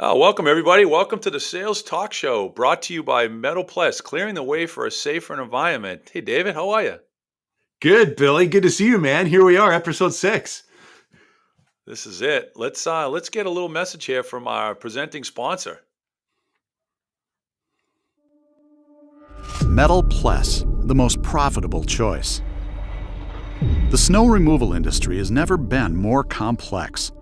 Welcome, everybody. Welcome to the Sales Talk Show brought to you by Metal Pless, clearing the way for a safer environment. Hey, David, how are you? Good, Billy. Good to see you, man. Here we are, episode 6. This is it. Let's get a little message here from our presenting sponsor. Metal Pless, the most profitable choice. The snow removal industry has never been more complex.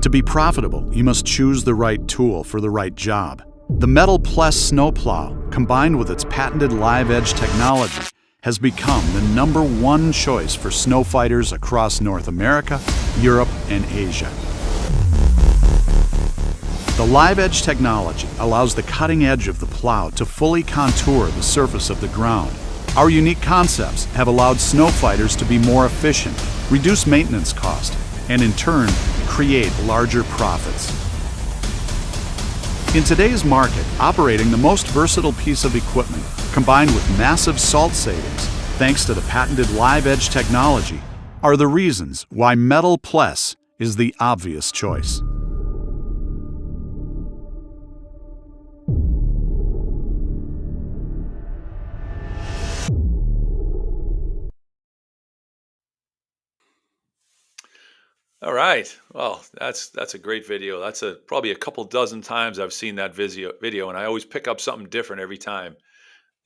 To be profitable, you must choose the right tool for the right job. The Metal Pless snowplow, combined with its patented live edge technology, has become the #1 choice for snow fighters across North America, Europe, and Asia. The live edge technology allows the cutting edge of the plow to fully contour the surface of the ground. Our unique concepts have allowed snow fighters to be more efficient, reduce maintenance cost, and in turn, create larger profits. In today's market, operating the most versatile piece of equipment, combined with massive salt savings, thanks to the patented live edge technology, are the reasons why Metal Pless is the obvious choice. All right. Well, that's a great video. That's probably a couple dozen times I've seen that video, and I always pick up something different every time.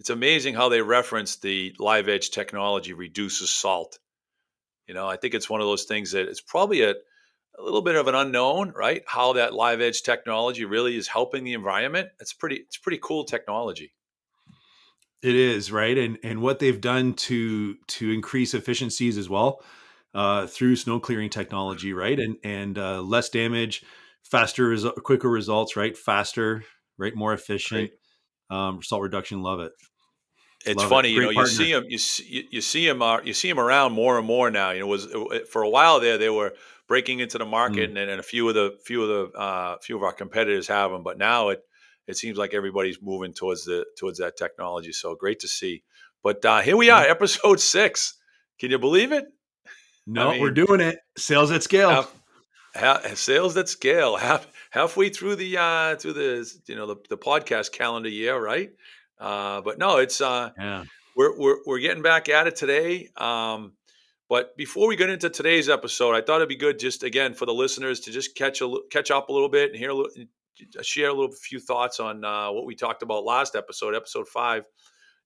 It's amazing how they reference the live edge technology reduces salt. I think it's one of those things that it's probably a little bit of an unknown, right? How that live edge technology really is helping the environment. It's pretty cool technology. It is, right? And what they've done to increase efficiencies as well through snow clearing technology, right? And less damage, quicker results, right? Faster, right? More efficient, Great. salt reduction. Love it. It's Love it. funny, Great you partner. see them, you see 'em around more and more now. For a while there, they were breaking into the market, Mm. and a few of our competitors have them, but now it seems like everybody's moving towards that technology. So great to see. But here we are, Yeah. episode 6. Can you believe it? I No, we're mean, doing it. Sales at scale. half, sales that scale, halfway through the podcast calendar year, right? But no, it's Yeah. we're getting back at it today. But before we get into today's episode, I thought it'd be good just again for the listeners to just catch up a little bit and share a little few thoughts on what we talked about last episode 5.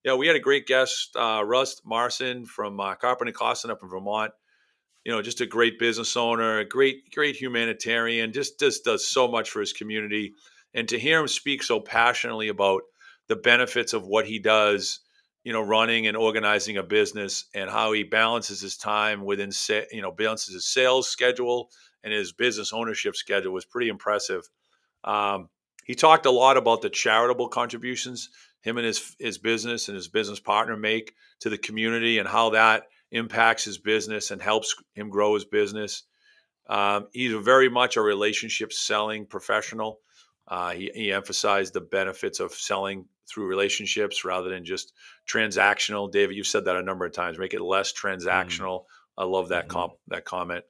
Yeah, we had a great guest, Russ Marson from Carpenter Costin up in Vermont. Just a great business owner, a great humanitarian, just does so much for his community. And to hear him speak so passionately about the benefits of what he does, running and organizing a business, and how he balances his time balances his sales schedule and his business ownership schedule was pretty impressive. He talked a lot about the charitable contributions him and his business and his business partner make to the community, and how that impacts his business and helps him grow his business. He's very much a relationship selling professional. He emphasized the benefits of selling through relationships rather than just transactional. David, you've said that a number of times. Make it less Mm. transactional. I love Hmm. that comment.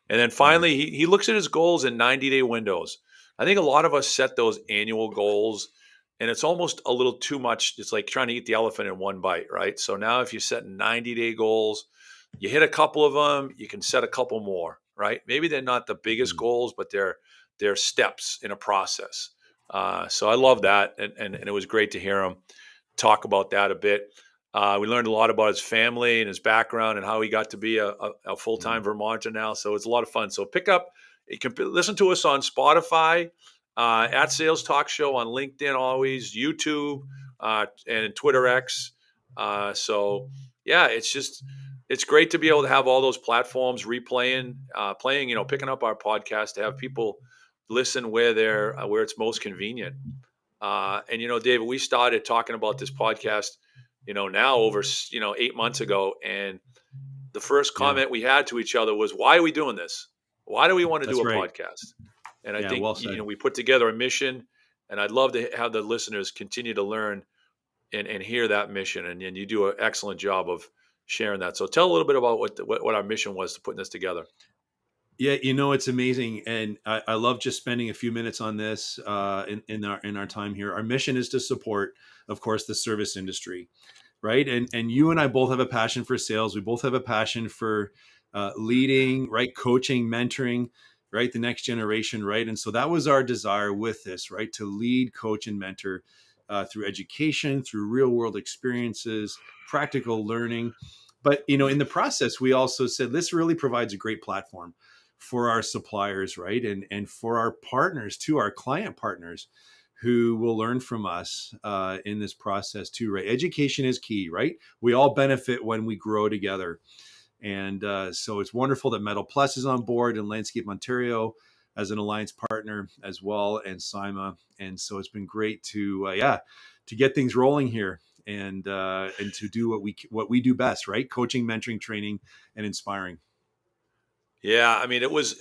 And then Yeah. finally, he looks at his goals in 90-day windows. I think a lot of us set those annual goals, and it's almost a little too much. It's like trying to eat the elephant in one bite, right? So now if you set 90-day goals, you hit a couple of them, you can set a couple more, right? Maybe they're not the biggest Mhm. goals, but they're steps in a process. So I love that, and it was great to hear him talk about that a bit. We learned a lot about his family and his background and how he got to be a full time Mhm. Vermonter now. So it's a lot of fun. So you can listen to us on Spotify, at Sales Talk Show, on LinkedIn, always YouTube, and Twitter X. So yeah, it's great to be able to have all those platforms playing, picking up our podcast to have people listen where it's most convenient. And David, we started talking about this podcast, now over 8 months ago, and the first Yeah. comment we had to each other was, "Why are we doing this? Why do we want to do That's a right. podcast?" And I Yeah. think Well said. we put together a mission, and I'd love to have the listeners continue to learn and hear that mission. And you do an excellent job of sharing that. So tell a little bit about what our mission was to putting this together. Yeah, it's amazing, and I love just spending a few minutes on this in our time here. Our mission is to support, of course, the service industry, right? And you and I both have a passion for sales. We both have a passion for leading, right? Coaching, mentoring, right? The next generation, right? And so that was our desire with this, right? To lead, coach, and mentor through education, through real world experiences, practical learning. But in the process, we also said this really provides a great platform for our suppliers, right? And for our partners too, our client partners who will learn from us in this process too, right? Education is key, right? We all benefit when we grow together. And so it's wonderful that Metal Pless is on board and Landscape Ontario as an alliance partner as well, and SIMA. And so it's been great to get things rolling here and to do what we do best, right? Coaching, mentoring, training, and inspiring. Yeah, I mean, it was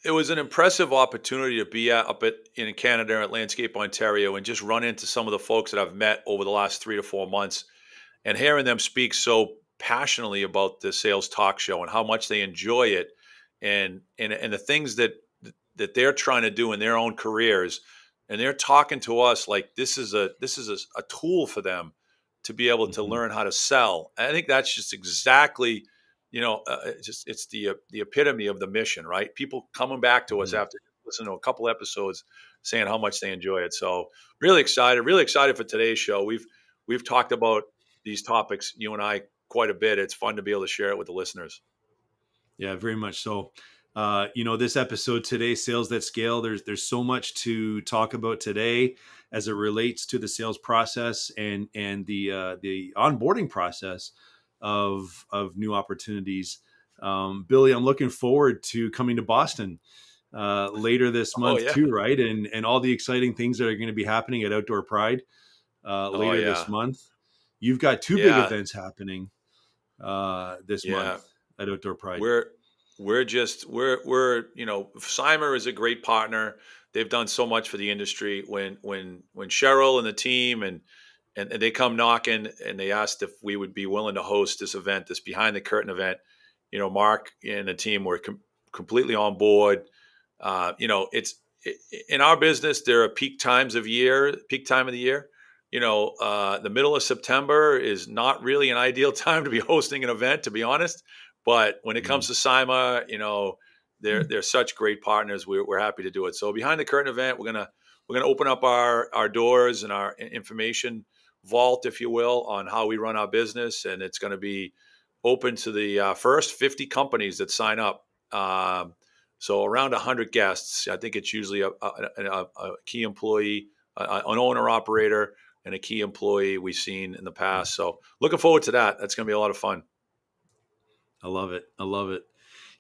an impressive opportunity to be up in Canada at Landscape Ontario and just run into some of the folks that I've met over the last 3 to 4 months, and hearing them speak so passionately about the sales talk show and how much they enjoy it, and the things that they're trying to do in their own careers, and they're talking to us like this is a tool for them to be able to Mhm. learn how to sell. I think that's just exactly, it's the epitome of the mission, right? People coming back to us Mhm. after listening to a couple episodes, saying how much they enjoy it. So really excited for today's show. We've talked about these topics, you and I, quite a bit. It's fun to be able to share it with the listeners. Yeah, very much so. This episode today, Sales That Scale, there's so much to talk about today as it relates to the sales process and the onboarding process of new opportunities. Billy, I'm looking forward to coming to Boston later this Oh month yeah. too, right? And all the exciting things that are going to be happening at Outdoor Pride Oh later this yeah. month. You've got two big Yeah. events happening this month Yeah. at Outdoor Pride. We're we're Cymer is a great partner. They've done so much for the industry. When Cheryl and the team and they come knocking and they asked if we would be willing to host this event, this behind the curtain event, Mark and the team were completely on board. It's in our business. There are peak time of the year. The middle of September is not really an ideal time to be hosting an event, to be honest. But when it Mm. comes to SIMA, they're such great partners. We're happy to do it. So behind the curtain event, we're gonna open up our doors and our information vault, if you will, on how we run our business, and it's going to be open to the first 50 companies that sign up. So around 100 guests. I think it's usually a key employee, an owner operator, and a key employee we've seen in the past. So looking forward to that. That's going to be a lot of fun. I love it. I love it.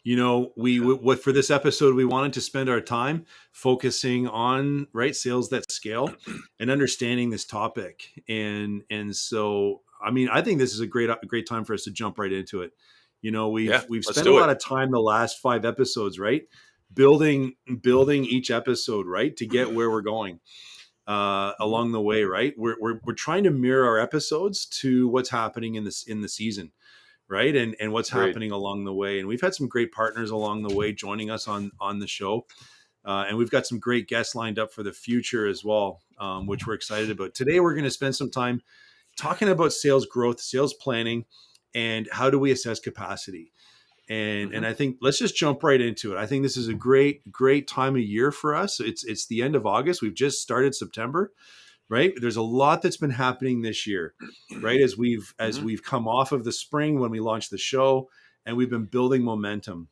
We Yeah. what for this episode we wanted to spend our time focusing on right sales that scale and understanding this topic. And so I mean I think this is a great time for us to jump right into it. Yeah. We've Let's spent a do it. lot of time the last 5 episodes, right? Building each episode, right, to get where we're going Mhm. along the way, right? We're trying to mirror our episodes to what's happening in the season, right? And what's Great. happening along the way. And we've had some great partners along the way joining us on the show, and we've got some great guests lined up for the future as well, which we're excited about. Today, we're going to spend some time talking about sales growth, sales planning, and how do we assess capacity. And Hmm. I think let's just jump right into it. I think this is a great time of year for us. It's the end of August. We've just started September, right? There's a lot that's been happening this year, right? As we've as Hmm. we've come off of the spring when we launched the show, and we've been building momentum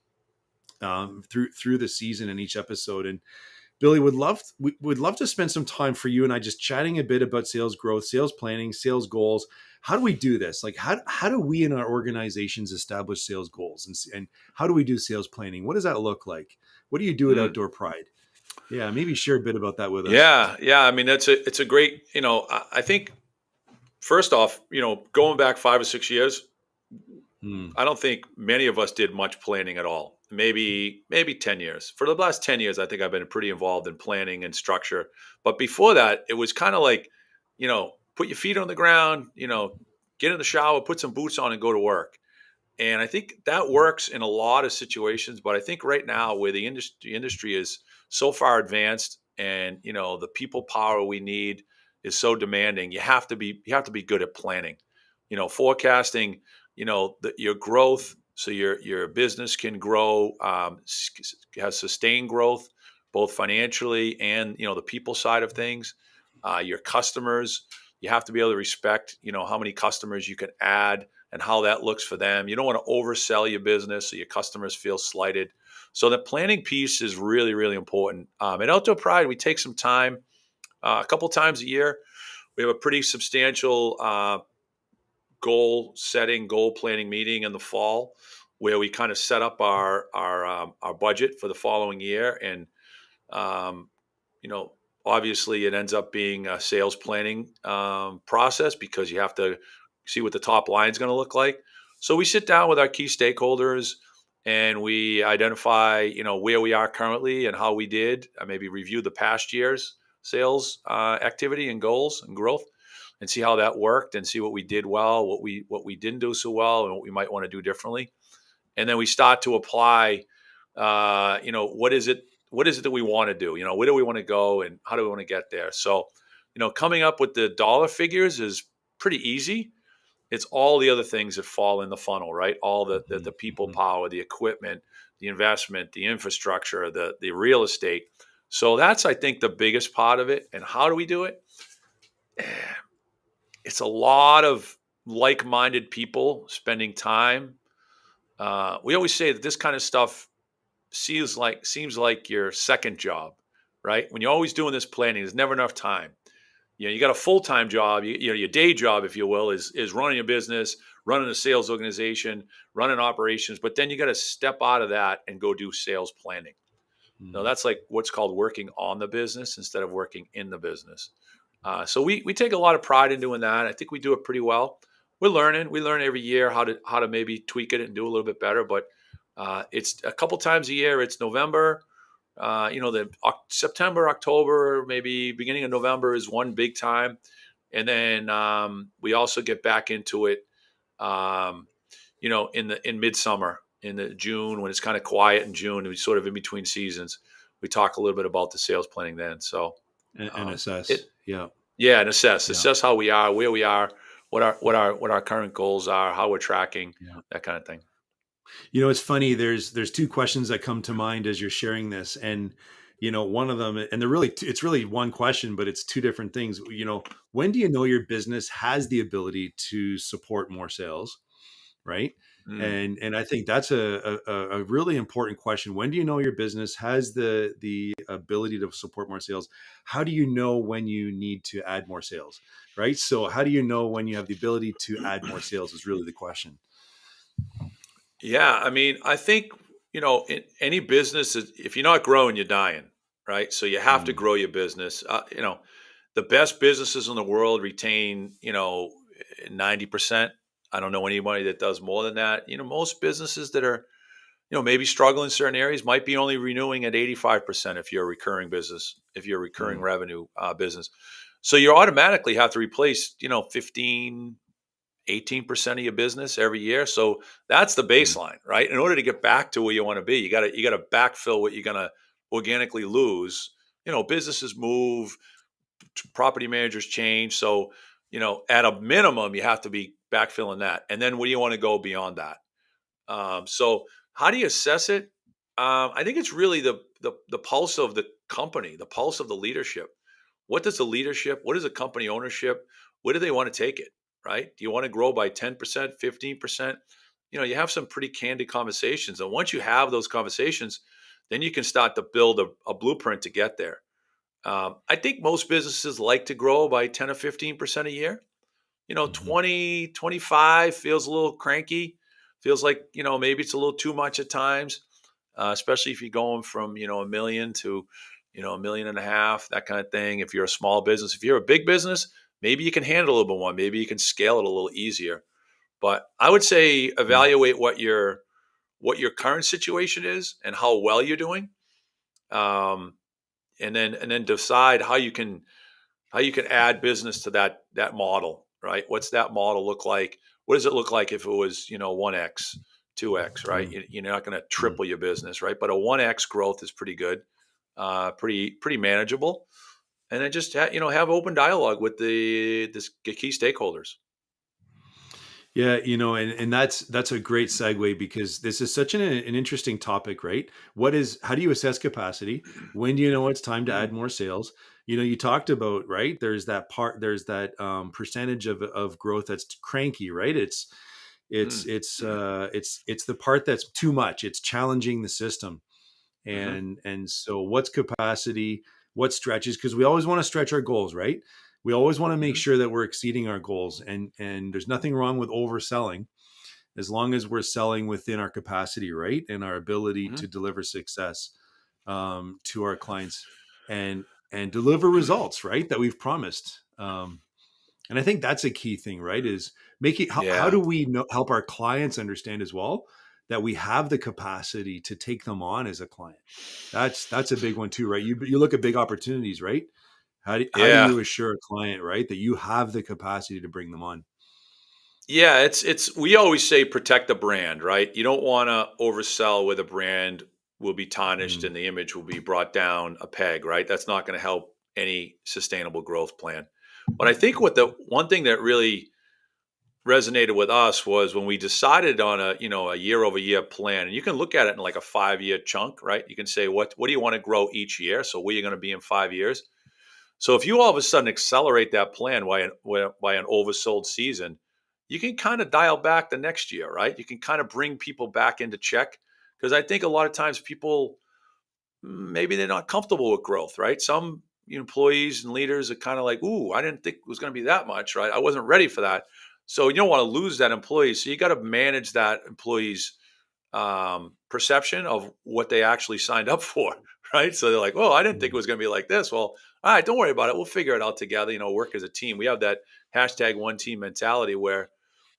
through the season in each episode. And Billy we would love to spend some time for you and I just chatting a bit about sales growth, sales planning, sales goals. How do we do this? Like how do we in our organizations establish sales goals and how do we do sales planning? What does that look like? What do you do at Mm. Outdoor Pride? Yeah, maybe share a bit about that with us. Yeah. Yeah. I mean, it's a great, I think first off, going back 5 or 6 years, Hmm. I don't think many of us did much planning at all. Maybe 10 years. For the last 10 years, I think I've been pretty involved in planning and structure. But before that, it was kind of like, put your feet on the ground, get in the shower, put some boots on and go to work. And I think that works in a lot of situations, but I think right now where the industry is so far advanced, and the people power we need is so demanding, you have to be good at planning, forecasting, your growth, so your business can grow, has sustained growth, both financially and the people side of things. Your customers, you have to be able to respect, how many customers you can add and how that looks for them. You don't want to oversell your business so your customers feel slighted. So the planning piece is really, really important. At Outdoor Pride, we take some time, a couple times a year. We have a pretty substantial goal setting, goal planning meeting in the fall, where we kind of set up our budget for the following year. And um, you know, obviously it ends up being a sales planning process, because you have to see what the top line is going to look like. So we sit down with our key stakeholders and we identify, where we are currently and how we did, maybe review the past year's sales activity and goals and growth, and see how that worked, and see what we did well, what we didn't do so well, and what we might want to do differently. And then we start to apply, what is it that we want to do, where do we want to go and how do we want to get there. So coming up with the dollar figures is pretty easy. It's all the other things that fall in the funnel, right? All the Mhm, people mhm. power, the equipment, the investment, the infrastructure, the real estate. So that's, I think, the biggest part of it. And how do we do it? It's a lot of like-minded people spending time. We always say that this kind of stuff seems like your second job, right? When you're always doing this planning, there's never enough time. You got a full-time job. Your day job, if you will, is running a business, running a sales organization, running operations. But then you got to step out of that and go do sales planning. No, Mm. that's like what's called working on the business instead of working in the business. So we take a lot of pride in doing that. I think we do it pretty well. We're learning. We learn every year how to maybe tweak it and do a little bit better. But it's a couple times a year. It's November. September, October, maybe beginning of November is one big time, and then we also get back into it. Um, in midsummer, in the June, when it's kind of quiet in June, and we sort of in between seasons, we talk a little bit about the sales planning then. So And assess. it Yeah. yeah, and assess Yeah. assess how we are, where we are, what our current goals are, how we're tracking, Yeah. that kind of thing. It's funny. There's two questions that come to mind as you're sharing this, and one of them, and it's really one question, but it's two different things. When do you know your business has the ability to support more sales, right? Mm. And I think that's a really important question. When do you know your business has the ability to support more sales? How do you know when you need to add more sales, right? So how do you know when you have the ability to add more sales is really the question. Yeah, I mean, I think, in any business, if you're not growing, you're dying, right? So you have to Mm, grow your business. The best businesses in the world retain, 90%. I don't know anybody that does more than that. Most businesses that are, maybe struggling in certain areas might be only renewing at 85% if you're a recurring business, if you're a recurring mm, revenue business. So you automatically have to replace, 15, 18% of your business every year. So that's the mm, baseline, right? In order to get back to where you want to be, you got to backfill what you're going to organically lose. Businesses move, property managers change. So, at a minimum, you have to be backfilling that. And then where do you want to go beyond that? So how do you assess it? I think it's really the pulse of the company, the pulse of the leadership. What does the leadership? What is the company ownership? Where do they want to take it? Right? Do you want to grow by 10%, 15%? You have some pretty candid conversations, and once you have those conversations, then you can start to build a blueprint to get there. I think most businesses like to grow by 10 or 15% a year. mhm, 20, 25 feels a little cranky. Feels like, maybe it's a little too much at times, especially if you're going from, a million to, a million and a half, that kind of thing. If you're a small business, if you're a big business, maybe you can handle a little bit more. Maybe you can scale it a little easier. But I would say mm, evaluate what your current situation is and how well you're doing. Um, and then decide how you can add business to that model, right? What's that model look like? what does it look like if it was, 1x, 2x, right? Mm, You're not going to mm. triple your business, right? But a 1x growth is pretty good, pretty manageable. And then just have open dialogue with the key stakeholders. Yeah, and that's a great segue because this is such an interesting topic, right? How do you assess capacity? When do you know it's time to add Mm, more sales? You talked about, right? There's that percentage of growth that's cranky, right? It's mm, it's it's the part that's too much. It's challenging the system. hmm. And so what's capacity, what stretches, because we always want to stretch our goals, right? We always want to make Hmm. sure that we're exceeding our goals, and there's nothing wrong with overselling as long as we're selling within our capacity, right, and our ability Hmm. to deliver success to our clients, and deliver results, right, that we've promised. And I think that's a key thing, right? Is making how Yeah. do we help our clients understand as well that we have the capacity to take them on as a client? That's a big one too, right? You look at big opportunities, right? How do Yeah. you assure a client, right, that you have the capacity to bring them on? Yeah, it's we always say protect the brand, right? You don't want to oversell where the brand will be tarnished Mm, and the image will be brought down a peg, right? That's not going to help any sustainable growth plan. But I think what the one thing that really resonated with us was when we decided on a year over year plan, and you can look at it in like a 5 year chunk, right? You can say what do you want to grow each year? So where you're going to be in 5 years. So if you all of a sudden accelerate that plan by an oversold season, you can kind of dial back the next year, right? You can kind of bring people back into check because I think a lot of times people maybe they're not comfortable with growth, right? Some employees and leaders are kind of like, "Ooh, I didn't think it was going to be that much, right? I wasn't ready for that." So you don't want to lose that employee. So you got to manage that employee's perception of what they actually signed up for, right? So they're like, "Oh, I didn't think it mm, was going to be like this." Well, all right, don't worry about it. We'll figure it out together. Work as a team. We have that hashtag one team mentality where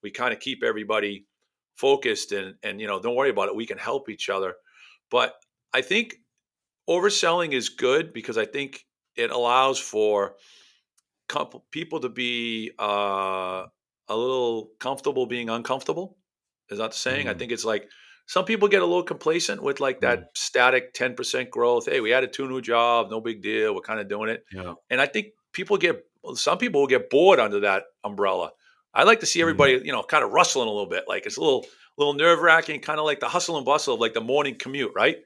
we kind of keep everybody focused and don't worry about it. We can help each other. But I think overselling is good because I think it allows for people to be a little comfortable being uncomfortable. Is that the saying? I mm, think it's like some people get a little complacent with like mm. that static 10% growth. Hey, we added two new jobs, no big deal. We're kind of doing it. Yeah. And I think some people will get bored under that umbrella. I like to see Mm, everybody, kind of rustling a little bit. Like it's a little nerve wracking, kind of like the hustle and bustle of like the morning commute, right?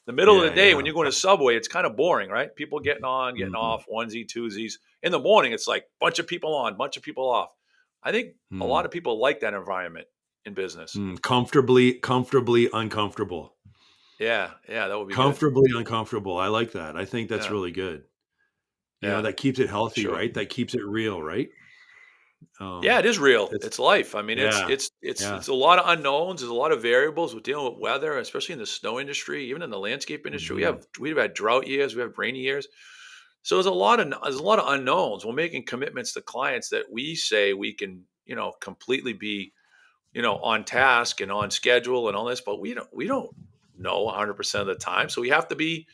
The middle of the yeah, day when yeah. you're going to Subway, it's kind of boring, right? People getting on, getting Mm, off, onesie, twosies. In the morning, it's like bunch of people on, bunch of people off. I think a lot mm, of people like that environment in business. comfortably uncomfortable. Yeah, yeah, that would be good. Comfortably uncomfortable. I like that. I think that's Yeah, really good. yeah, That keeps it healthy, sure. right? That keeps it real, right? Yeah, Um, it is real. it's It's life. I mean, it's yeah, it's it's yeah. it's a lot of unknowns. There's a lot of variables. We're dealing with weather, especially in the snow industry, even in the landscape industry. Mhm, We've had drought years, we have rainy years. So there's a lot of unknowns. We're making commitments to clients that we say we can, completely be, on task and on schedule and all this, but we don't know 100% of the time. So we have to be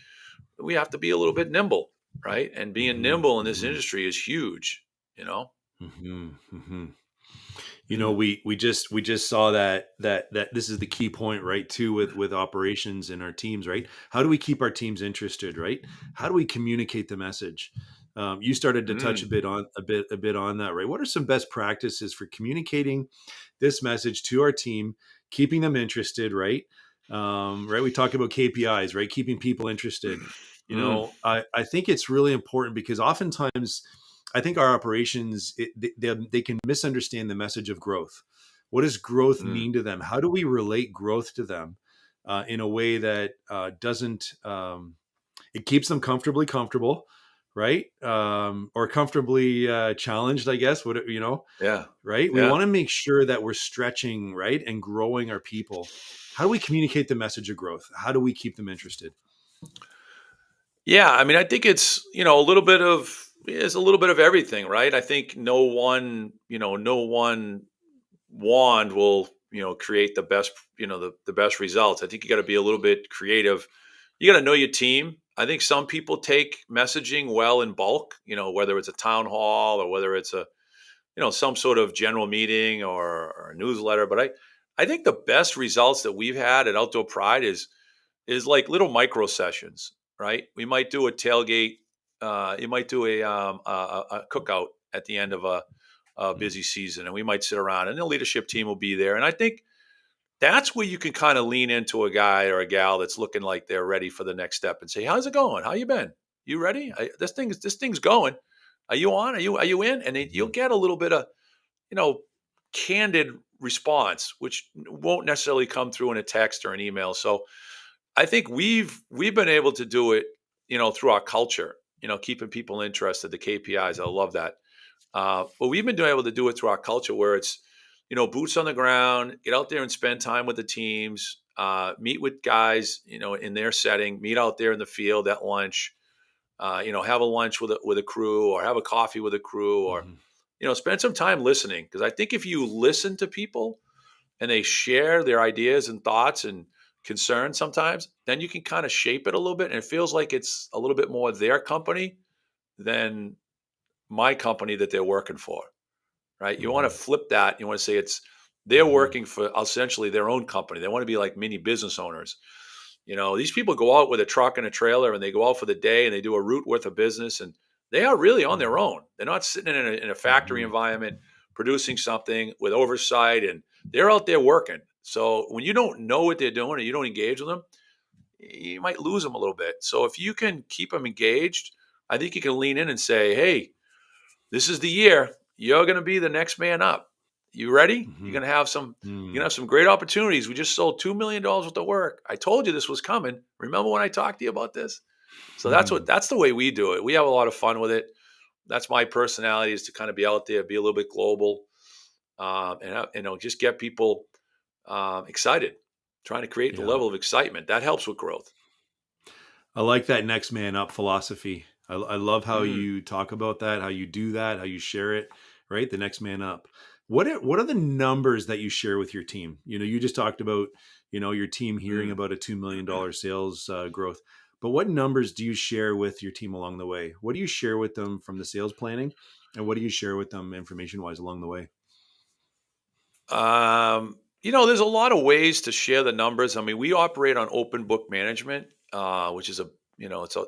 a little bit nimble, right? And being mhm, nimble in this mhm, industry is huge, you know. mhm, mhm. We just saw that this is the key point, right? Too, with operations and our teams, right? How do we keep our teams interested, right? How do we communicate the message? You started to touch a Mm, bit on a bit on that, right? What are some best practices for communicating this message to our team, keeping them interested, right? Right. We talk about KPIs, right? Keeping people interested. mm, I think it's really important because oftentimes I think our operations they can misunderstand the message of growth. What does growth mm. mean to them? How do we relate growth to them in a way that doesn't it keeps them comfortably comfortable, right? Or comfortably challenged, I guess. Yeah, Right? We yeah. want to make sure that we're stretching, right, and growing our people. How do we communicate the message of growth? How do we keep them interested? Yeah, I mean, I think it's a little bit of everything, right? I think no one wand will, create the best, the best results. I think you got to be a little bit creative. You got to know your team. I think some people take messaging well in bulk, whether it's a town hall or whether it's some sort of general meeting or a newsletter. But I think the best results that we've had at Outdoor Pride is like little micro sessions, right? We might do a tailgate. You might do a cookout at the end of a Mm. busy season, and we might sit around, and the leadership team will be there. And I think that's where you can kind of lean into a guy or a gal that's looking like they're ready for the next step and say, "How's it going? How you been? You ready? This thing's going. Are you on? Are you in?" And you'll Mhm. get a little bit of you know candid response, which won't necessarily come through in a text or an email. So I think we've been able to do it, through our culture, keeping people interested, the KPIs. I love that. But we've been able to do it through our culture where it's, boots on the ground, get out there and spend time with the teams, meet with guys, in their setting, meet out there in the field at lunch, have a lunch with a crew or have a coffee with a crew or, Mhm. spend some time listening. Because I think if you listen to people and they share their ideas and thoughts and concerns sometimes, then you can kind of shape it a little bit. And it feels like it's a little bit more their company than my company that they're working for, right? You want to Mhm. flip that. You want to say they're Mhm. working for essentially their own company. They want to be like mini business owners. These people go out with a truck and a trailer and they go out for the day and they do a route worth of business and they are really on their Mhm. own. They're not sitting in a factory Mhm. environment producing something with oversight and they're out there working. So when you don't know what they're doing and you don't engage with them, you might lose them a little bit. So if you can keep them engaged, I think you can lean in and say, "Hey, this is the year. You're going to be the next man up. You ready? You're going Mhm. to have some. You're Mm. going to have some great opportunities. We just sold $2 million worth of work. I told you this was coming. Remember when I talked to you about this?" So Mhm. that's the way we do it. We have a lot of fun with it. That's my personality is to kind of be out there, be a little bit global, and just get people excited. Trying to create the Yeah. level of excitement that helps with growth. I like that next man up philosophy. I love how Mm, you talk about that, how you do that, how you share it, right? The next man up. What are the numbers that you share with your team? You just talked about, your team hearing mm. about a $2 million sales growth. But what numbers do you share with your team along the way? What do you share with them from the sales planning? And what do you share with them information wise along the way? There's a lot of ways to share the numbers. I mean, we operate on open book management, which is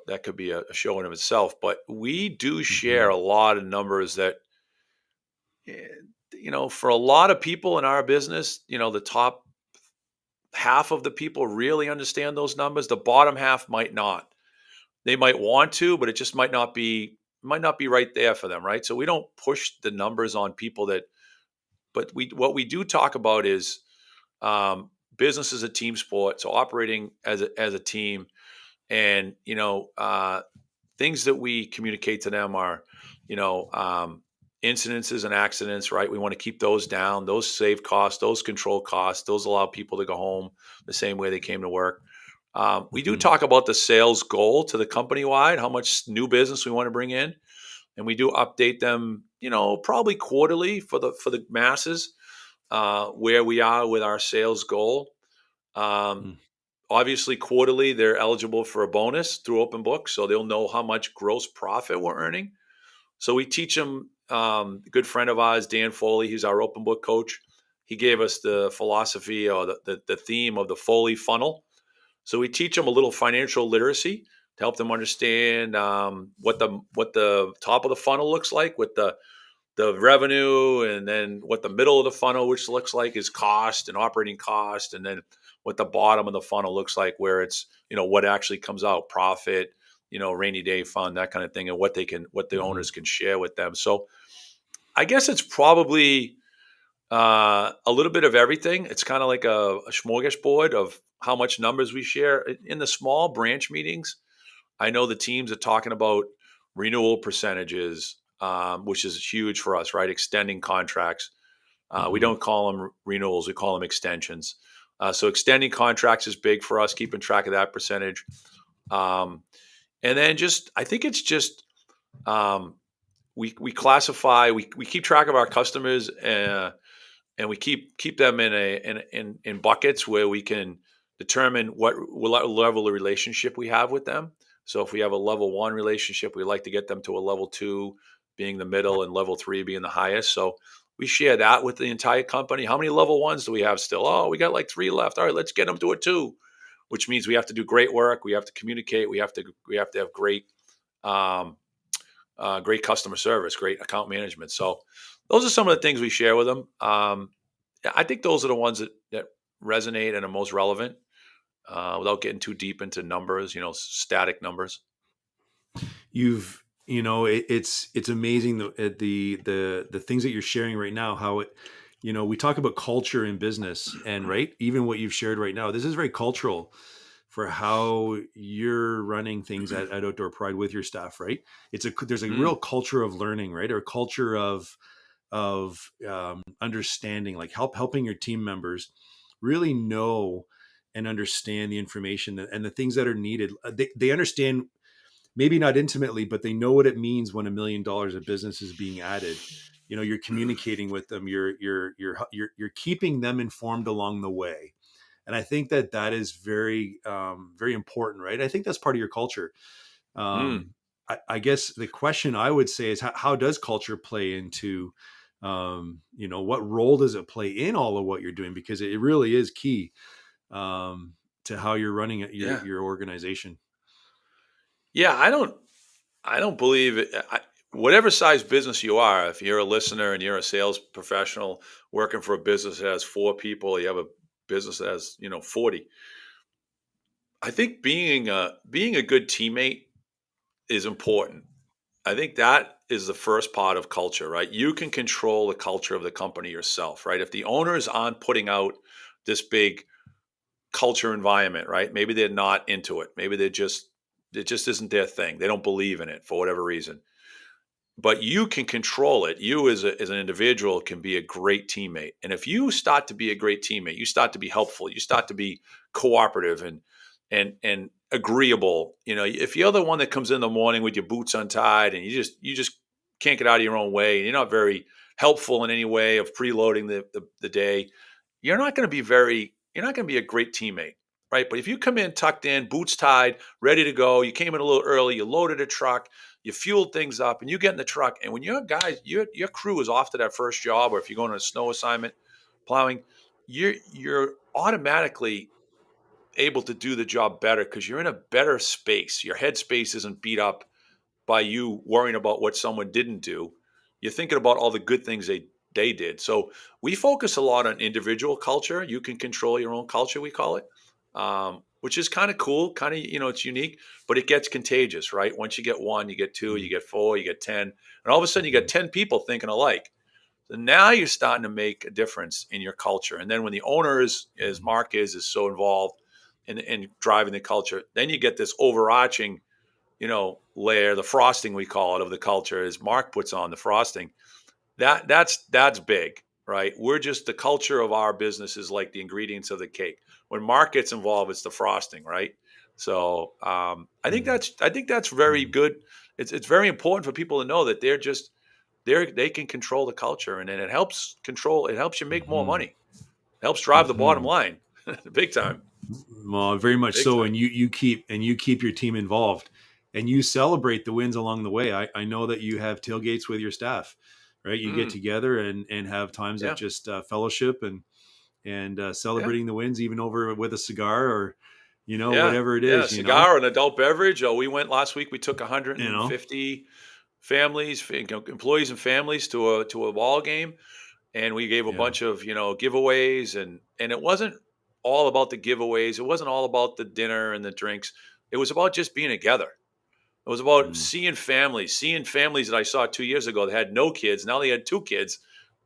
that could be a show in of itself, but we do share Hmm. a lot of numbers that, eh, for a lot of people in our business, the top half of the people really understand those numbers. The bottom half might not. They might want to, but it just might not be right there for them, right? So we don't push the numbers on people but what we do talk about is um, business is a team sport, so operating as a team, and things that we communicate to them are, you know, um, incidences and accidents. Right, we want to keep those down. Those save costs. Those control costs. Those allow people to go home the same way they came to work. We do Hmm. talk about the sales goal to the company wide, how much new business we want to bring in, and we do update them. Probably quarterly for the masses, where we are with our sales goal. Um, Obviously, quarterly, they're eligible for a bonus through open book, so they'll know how much gross profit we're earning. So we teach them. A good friend of ours, Dan Foley, he's our open book coach. He gave us the philosophy or the theme of the Foley funnel. So we teach them a little financial literacy to help them understand what the top of the funnel looks like with the revenue, and then what the middle of the funnel, which looks like is cost and operating cost, and then what the bottom of the funnel looks like, where it's what actually comes out, profit, rainy day fund, that kind of thing, and what the Hmm. owners can share with them. So I guess it's probably a little bit of everything. It's kind of like a smorgasbord of how much numbers we share in the small branch meetings. I know the teams are talking about renewal percentages, which is huge for us, right? Extending contracts. We Hmm. don't call them renewals; we call them extensions. So extending contracts is big for us, keeping track of that percentage. Um, and then I think it's just um, we classify, we keep track of our customers, and we keep them in buckets where we can determine what level of relationship we have with them. So if we have a level one relationship, we like to get them to a level two, being the middle and level 3 being the highest. So we share that with the entire company. How many level 1s do we have still? Oh, we got like 3 left. All right, let's get them to a 2, which means we have to do great work. We have to communicate. We have to have um, great customer service, great account management. So those are some of the things we share with them. Yeah, I think those are the ones that resonate and are most relevant, without getting too deep into numbers, static numbers. It's amazing the things that you're sharing right now, how it, we talk about culture in business, and right, even what you've shared right now, this is very cultural for how you're running things at Outdoor Pride with your staff, right? There's a real Mm, culture of learning, right? Or a culture of understanding, like helping your team members really know and understand the information and the things that are needed. They understand, maybe not intimately, but they know what it means when $1 million of business is being added. You're communicating with them. You're keeping them informed along the way, and I think that is very very important, right? I think that's part of your culture. mm. I guess the question I would say is how does culture play into what role does it play in all of what you're doing, because it really is key to how you're running Yeah. your organization. Yeah. I don't believe it. Whatever size business you are, if you're a listener and you're a sales professional working for a business that has 4 people, you have a business that has, 40. I think being a good teammate is important. I think that is the first part of culture, right? You can control the culture of the company yourself, right? If the owners aren't putting out this big culture environment, right? Maybe they're not into it. Maybe it just isn't their thing. They don't believe in it for whatever reason. But you can control it. You as an individual can be a great teammate. And if you start to be a great teammate, you start to be helpful, you start to be cooperative and agreeable. If you're the one that comes in the morning with your boots untied and you just can't get out of your own way, and you're not very helpful in any way of preloading the day, you're not going to be a great teammate, right? But if you come in tucked in, boots tied, ready to go, you came in a little early, you loaded a truck, you fueled things up, and you get in the truck. And when your crew is off to that first job, or if you're going on a snow assignment, plowing, you're automatically able to do the job better because you're in a better space. Your headspace isn't beat up by you worrying about what someone didn't do. You're thinking about all the good things they did. So we focus a lot on individual culture. You can control your own culture, we call it, which is kind of cool. Kind of, it's unique, but it gets contagious, right? Once you get one, you get two, you get four, you get 10, and all of a sudden you get 10 people thinking alike. So now you're starting to make a difference in your culture. And then when the owner is, as Mark is so involved in driving the culture, then you get this overarching layer, the frosting we call it, of the culture, as Mark puts on the frosting. That's big, right? We're just, the culture of our business is like the ingredients of the cake. When Mark gets involved, it's the frosting, right? So I think that's very Mhm. good. It's very important for people to know that they can control the culture, and then it helps you make more Mhm. money. It helps drive the bottom Mhm. line, big time, Well, very much big so, time. and you keep your team involved, and you celebrate the wins along the way. I know that you have tailgates with your staff, right? You get Mm, together and have times of yeah, just fellowship and yeah. celebrating the wins, even over with a cigar or Yeah, whatever it yeah, is. cigar, an adult beverage. Oh, we went last week. We took You know, 150 families, employees and families to a ball game, and we gave a yeah. bunch of giveaways, and it wasn't all about the giveaways. It wasn't all about the dinner and the drinks. It was about just being together. It was about Mm. seeing families that I saw 2 years ago that had no kids. Now they had two kids.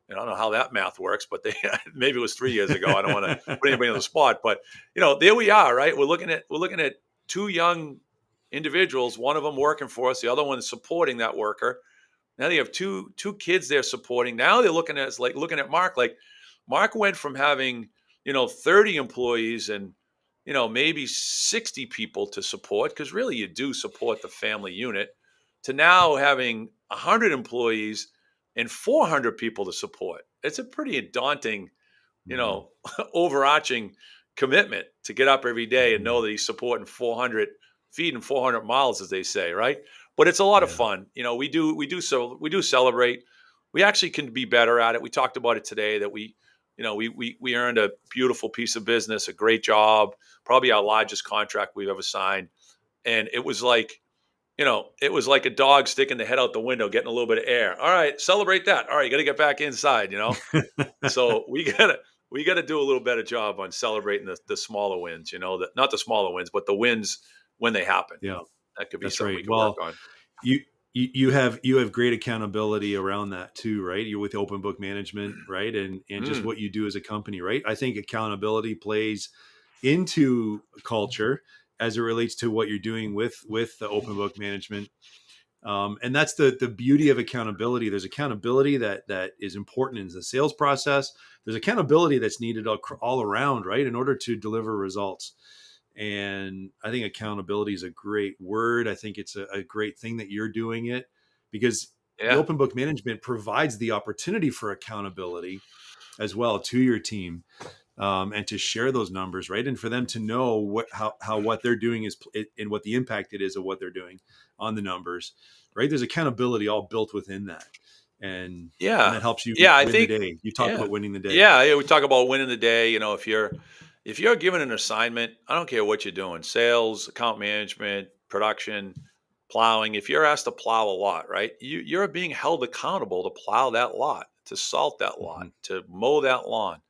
And I don't know how that math works, but they maybe it was 3 years ago. I don't want to put anybody on the spot, but there we are, right? We're looking at two young individuals. One of them working for us, the other one supporting that worker. Now they have two kids they're supporting. Now they're looking at us like looking at Mark. Like Mark went from having 30 employees and maybe 60 people to support, because really you do support the family unit, to now having 100 employees and 400 people to support. It's a pretty daunting, you Mm. know, overarching commitment to get up every day and know Mhm. that he's supporting 400, feeding 400 miles, as they say, right? but it's a lot of Yeah. fun. We do celebrate. We actually can be better at it. We talked about it today that we earned a beautiful piece of business, a great job, probably our largest contract we've ever signed. And it was like a dog sticking the head out the window, getting a little bit of air. All right, celebrate that. All right, you got to get back inside. So we gotta do a little better job on celebrating the smaller wins. Not the smaller wins, but the wins when they happen. Yeah, That could be that's something right. we could work Well, on. you you have great accountability around that too, right? You're with open book management, right? And just Mm, what you do as a company, right? I think accountability plays into culture as it relates to what you're doing with the open book management. And that's the beauty of accountability. There's accountability that is important in the sales process. There's accountability that's needed all around, right, in order to deliver results. And I think accountability is a great word. I think it's a great thing that you're doing it, because the yeah, open book management provides the opportunity for accountability as well to your team, and to share those numbers, right? And for them to know how what they're doing is, and what the impact it is of what they're doing on the numbers, right? There's accountability all built within that, and yeah, that helps you yeah. I win the think, day. You talk yeah, about winning the day. yeah, yeah. We talk about winning the day. If you're given an assignment, I don't care what you're doing, sales, account management, production, plowing. If you're asked to plow a lot, right? You're being held accountable to plow that lot, to salt that lot, Hmm. to mow that lawn.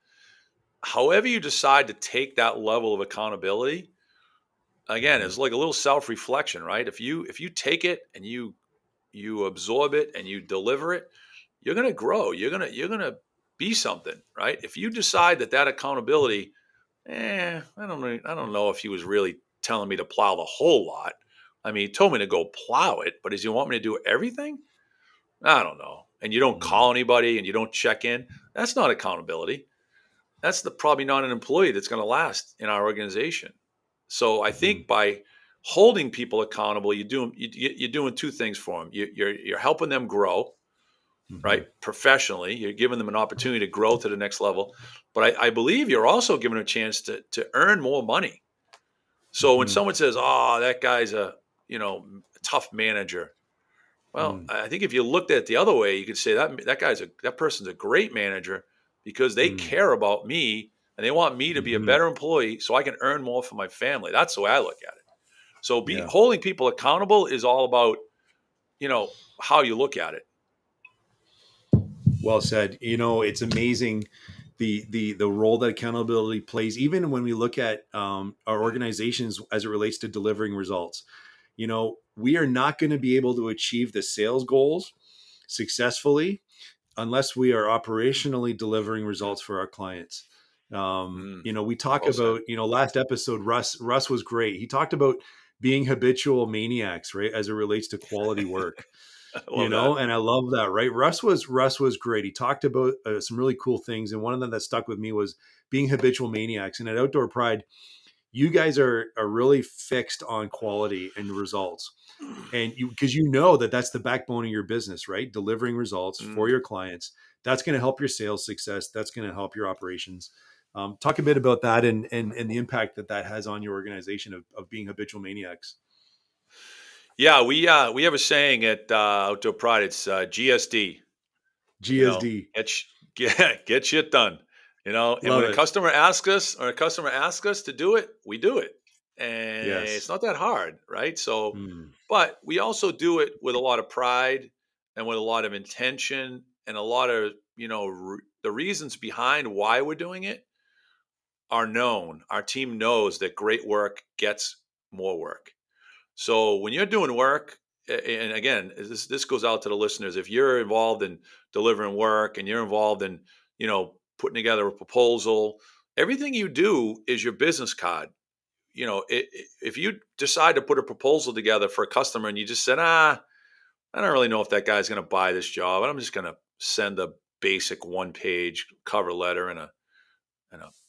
However you decide to take that level of accountability, again, Hmm. it's like a little self-reflection, right? If you take it and you absorb it and you deliver it, you're going to grow. You're going to be something, right? If you decide that accountability, I don't know if he was really telling me to plow the whole lot. I mean, he told me to go plow it, but does he want me to do everything? I don't know. And you don't Hmm. call anybody and you don't check in. That's not accountability. That's probably not an employee that's going to last in our organization. So I Hmm. think by holding people accountable, you're doing two things for them. You're helping them grow, Hmm. right? Professionally, you're giving them an opportunity to grow to the next level. But I believe you're also giving them a chance to earn more money. So when Hmm. someone says, "Oh, that guy's a tough manager," well, Hmm. I think if you looked at it the other way, you could say that person's a great manager because they Hmm. care about me and they want me to be a Hmm. better employee so I can earn more for my family. That's the way I look at it. So be Yeah. holding people accountable is all about, how you look at it. Well said. It's amazing the role that accountability plays, even when we look at our organizations as it relates to delivering results. We are not going to be able to achieve the sales goals successfully unless we are operationally delivering results for our clients. Mm, We talk well said. about, last episode, Russ was great. He talked about being habitual maniacs, right, as it relates to quality work. I love that. And I love that, right? Russ was great. He talked about some really cool things, and one of them that stuck with me was being habitual maniacs. And at Outdoor Pride, you guys are really fixed on quality and results, and because that's the backbone of your business, right? Delivering results for Mm. your clients. That's going to help your sales success. That's going to help your operations. Talk a bit about that, and the impact that has on your organization of being habitual maniacs. Yeah, we have a saying at Outdoor Pride. It's GSD. You know, GSD. get shit done. And when Love a it. customer asks us or a customer asks us to do it, we do it, and it's Yes. not that hard, right? So, Mm. but we also do it with a lot of pride and with a lot of intention and a lot of the reasons behind why we're doing it are known. Our team knows that great work gets more work. So when you're doing work, and again, this goes out to the listeners. If you're involved in delivering work and you're involved in, putting together a proposal, everything you do is your business card. If you decide to put a proposal together for a customer and you just said, I don't really know if that guy's going to buy this job, I'm just going to send a basic one-page cover letter and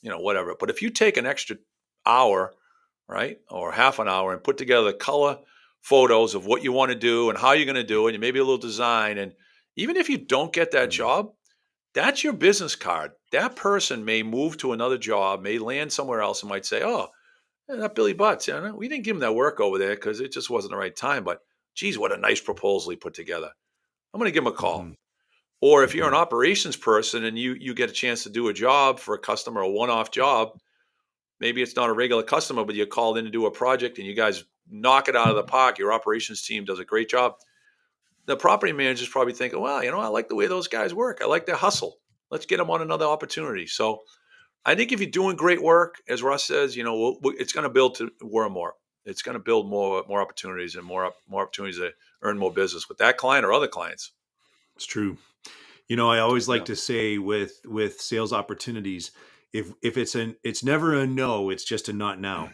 whatever. But if you take an extra hour, right, or half an hour and put together color photos of what you want to do and how you're going to do it, and maybe a little design, and even if you don't get that Mm. job, that's your business card. That person may move to another job, may land somewhere else, and might say, "Oh, that Billy Butts, we didn't give him that work over there because it just wasn't the right time, but." geez, what a nice proposal he put together. I'm going to give him a call. Hmm. Or if you're an Hmm. operations person and you get a chance to do a job for a customer, a one-off job, maybe it's not a regular customer, but you called in to do a project and you guys knock it out of the park. Your operations team does a great job. The property manager's probably thinking, well, I like the way those guys work. I like their hustle. Let's get them on another opportunity. So I think if you're doing great work, as Russ says, it's going to build to more and more. It's going to build more opportunities and more opportunities to earn more business with that client or other clients. It's true. I always like Yeah. to say with sales opportunities, if it's never a no, it's just a not now,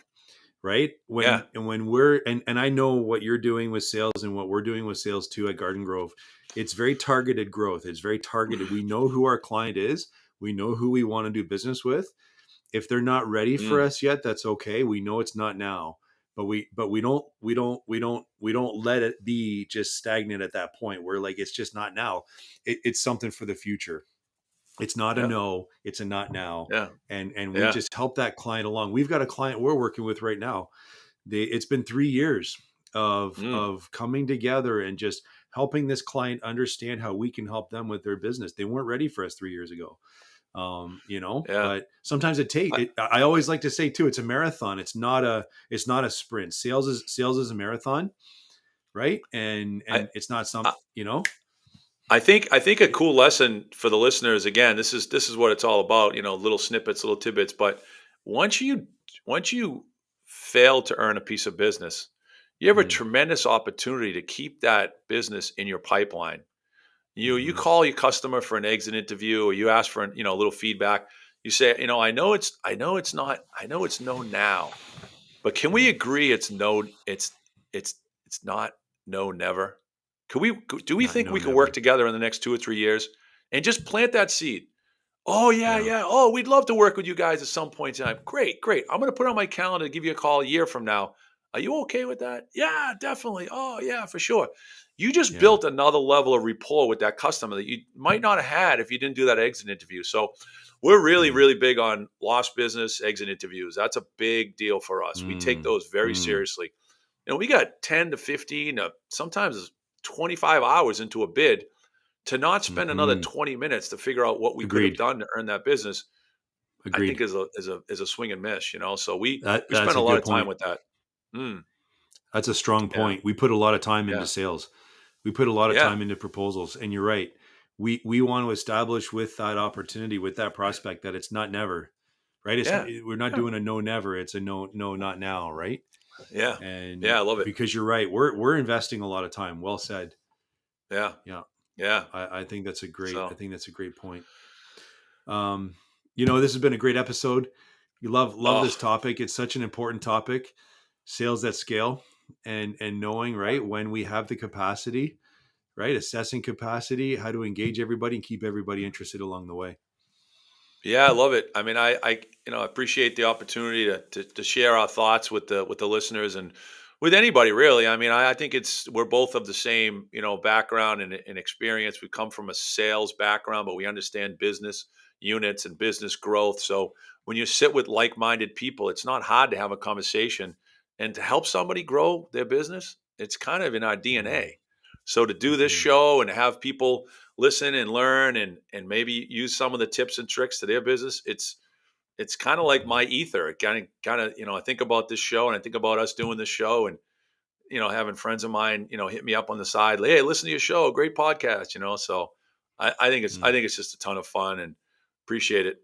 right? Yeah. When we're and I know what you're doing with sales and what we're doing with sales too at Garden Grove. It's very targeted growth. It's very targeted. We know who our client is. We know who we want to do business with. If they're not ready for Mm. us yet, that's okay. We know it's not now, but we don't let it be just stagnant at that point where like it's just not now. It's something for the future. It's not a Yeah. no, it's a not now. Yeah. And we Yeah. just help that client along. We've got a client we're working with right now. It's been 3 years Mm. of coming together and just helping this client understand how we can help them with their business. They weren't ready for us 3 years ago. Yeah. But sometimes I, I always like to say too, it's a marathon. It's not a sprint. Sales is a marathon, right? And I, it's not I I think a it- cool lesson for the listeners, again, this is what it's all about, little snippets, little tidbits, but once you once you fail to earn a piece of business, you have a mm, tremendous opportunity to keep that business in your pipeline. You mhm, call your customer for an exit interview, or you ask for a little feedback. You say, I know it's no now, but can we mm, agree it's not no never? Do we not think no we can work never. together in the next 2 or 3 years and just plant that seed? Oh, yeah, Yeah. yeah. Oh, we'd love to work with you guys at some point in time. Great, great. I'm going to put on my calendar to give you a call a year from now. Are you okay with that? Yeah, definitely. Oh, yeah, for sure. You just Yeah. built another level of rapport with that customer that you might not have had if you didn't do that exit interview. So we're really, Mm, really big on lost business exit interviews. That's a big deal for us. We take mm, those very mm, seriously. We got 10 to 15, sometimes 25 hours into a bid. To not spend another mhm. 20 minutes to figure out what we could have Agreed. done to earn that business, I think Agreed. is a swing and miss. So we That's spend a a lot good of time point. with that. Mm, That's a strong yeah, point. We put a lot of time into yeah, sales. We put a lot of yeah, time into proposals. And you're right. We want to establish with that opportunity, with that prospect, that it's not never, right? yeah, We're not yeah, doing a no never. It's a no not now, right? yeah, And yeah. I love it. because you're right, we're investing a lot of time. Well said. Yeah, Yeah. yeah. I think that's a great I So, think that's a great point. Um, this has been a great episode. You love oh, this topic. It's such an important topic. Sales at scale, and knowing right when we have the capacity, right? Assessing capacity, how to engage everybody and keep everybody interested along the way. yeah, I love it. I mean, I appreciate the opportunity to share our thoughts with the listeners and with anybody really. I mean, I think we're both of the same, background and experience. We come from a sales background, but we understand business units and business growth. So when you sit with like-minded people, it's not hard to have a conversation and to help somebody grow their business. It's kind of in our Mm-hmm. DNA. So to do this Mm-hmm. show and have people listen and learn and maybe use some of the tips and tricks to their business, it's kind of like my ether. It kind of I think about this show and I think about us doing this show and having friends of mine hit me up on the side, like, hey, listen to your show, great podcast. So I think it's I Mm. think it's just a ton of fun and appreciate it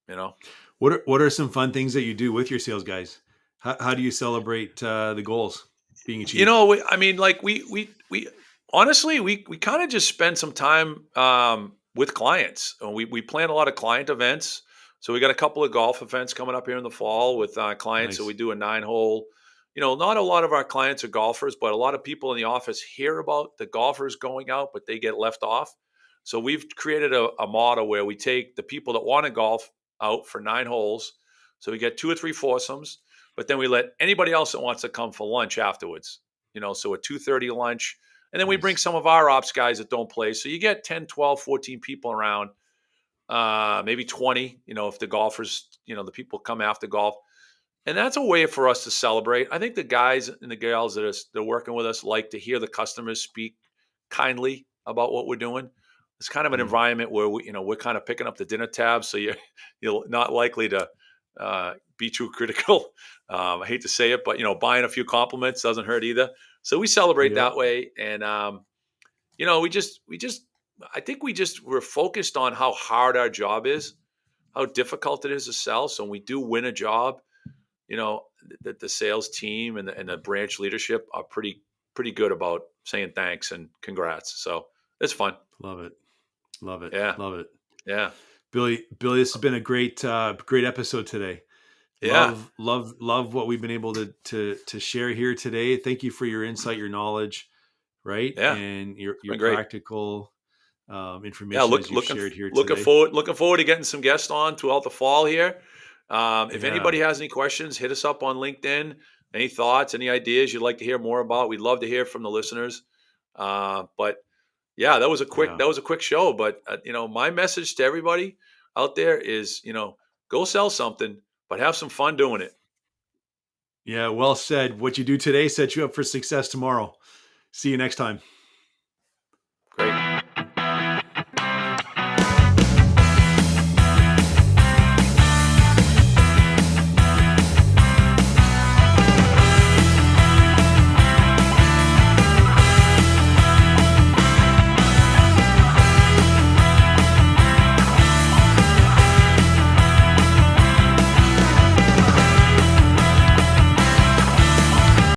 you know What are some fun things that you do with your sales guys? How do you celebrate the goals being achieved? I mean, like we honestly we kind of just spend some time with clients. We plan a lot of client events. So we got a couple of golf events coming up here in the fall with clients. So we Nice. do a 9-hole. Not a lot of our clients are golfers, but a lot of people in the office hear about the golfers going out, but they get left off. So we've created a model where we take the people that want to golf out for 9 holes. So we get 2 or 3 foursomes, but then we let anybody else that wants to come for lunch afterwards. So a 2:30 lunch. And then we bring Nice. some of our ops guys that don't play. So you get 10, 12, 14 people around, maybe 20, if the golfers, the people come after golf. And that's a way for us to celebrate. I think the guys and the gals that are working with us like to hear the customers speak kindly about what we're doing. It's kind of an Mm, environment where we're kind of picking up the dinner tab, so you're not likely to be too critical. I hate to say it, but buying a few compliments doesn't hurt either. So we celebrate yep. that way, and we just I think we're focused on how hard our job is, how difficult it is to sell. So when we do win a job, the sales team and the branch leadership are pretty good about saying thanks and congrats. So it's fun. Love it. Love it. Yeah, Love it. yeah, Billy, this has been a great episode today. yeah, Love what we've been able to share here today. Thank you for your insight, your knowledge, right? yeah. And It's your been great. practical Yeah, information as you've shared here today. looking forward to getting some guests on throughout the fall here. If Yeah. anybody has any questions, hit us up on LinkedIn. Any thoughts, any ideas you'd like to hear more about? We'd love to hear from the listeners. But yeah, Yeah. that was a quick show. But my message to everybody out there is, go sell something, but have some fun doing it. Yeah. Well said. What you do today sets you up for success tomorrow. See you next time.